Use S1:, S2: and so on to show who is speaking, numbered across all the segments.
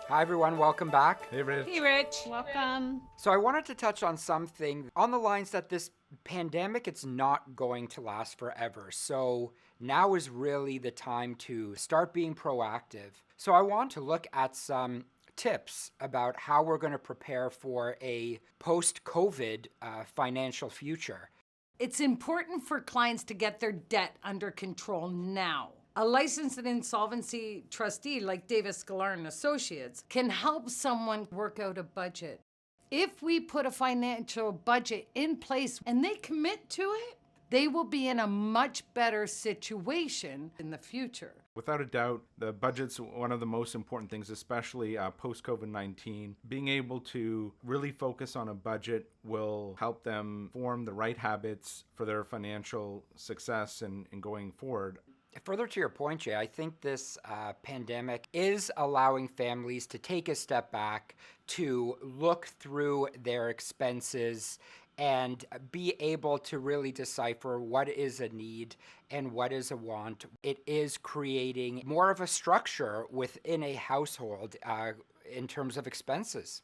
S1: Hi everyone, welcome back.
S2: Hey, Rich.
S3: Hey, Rich. Welcome.
S1: So I wanted to touch on something on the lines that this pandemic, it's not going to last forever. So now is really the time to start being proactive. So I want to look at some tips about how we're going to prepare for a post-COVID financial future.
S3: It's important for clients to get their debt under control now. A licensed insolvency trustee like Sklar Associates can help someone work out a budget. If we put a financial budget in place and they commit to it, they will be in a much better situation in the future.
S2: Without a doubt, the budget's one of the most important things, especially post-COVID-19. Being able to really focus on a budget will help them form the right habits for their financial success and going forward.
S1: Further to your point, Jay, I think this pandemic is allowing families to take a step back, to look through their expenses and be able to really decipher what is a need and what is a want. It is creating more of a structure within a household in terms of expenses.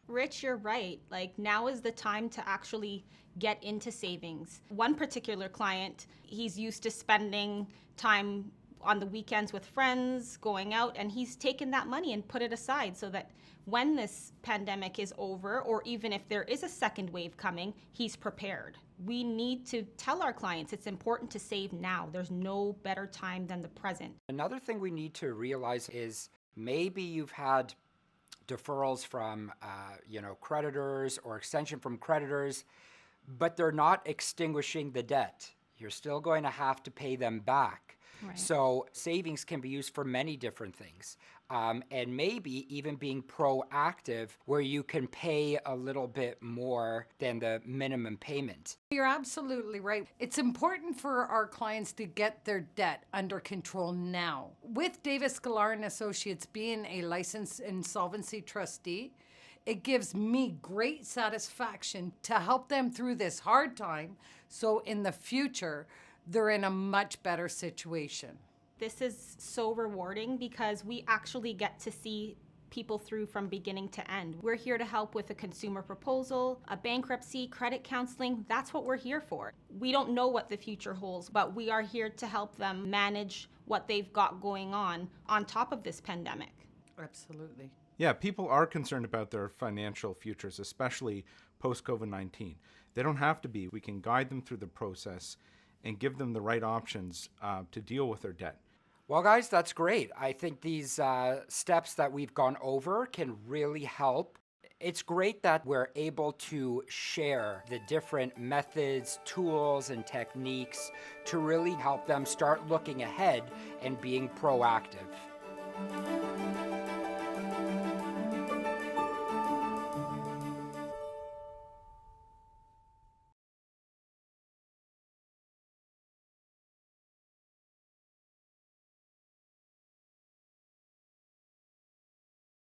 S4: Rich, you're right. Like, now is the time to actually get into savings. One particular client, he's used to spending time on the weekends with friends, going out, and he's taken that money and put it aside so that when this pandemic is over, or even if there is a second wave coming, he's prepared. We need to tell our clients it's important to save now. There's no better time than the present.
S1: Another thing we need to realize is maybe you've had deferrals from creditors or extension from creditors, but they're not extinguishing the debt. You're still going to have to pay them back.
S4: Right.
S1: So savings can be used for many different things. And maybe even being proactive where you can pay a little bit more than the minimum payment.
S3: You're absolutely right. It's important for our clients to get their debt under control now. With Sklar Associates being a licensed insolvency trustee, it gives me great satisfaction to help them through this hard time so in the future they're in a much better situation.
S4: This is so rewarding because we actually get to see people through from beginning to end. We're here to help with a consumer proposal, a bankruptcy, credit counseling. That's what we're here for. We don't know what the future holds, but we are here to help them manage what they've got going on top of this pandemic.
S3: Absolutely.
S2: Yeah, people are concerned about their financial futures, especially post-COVID-19. They don't have to be. We can guide them through the process and give them the right options to deal with their debt.
S1: Well, guys, that's great. I think these steps that we've gone over can really help. It's great that we're able to share the different methods, tools, and techniques to really help them start looking ahead and being proactive.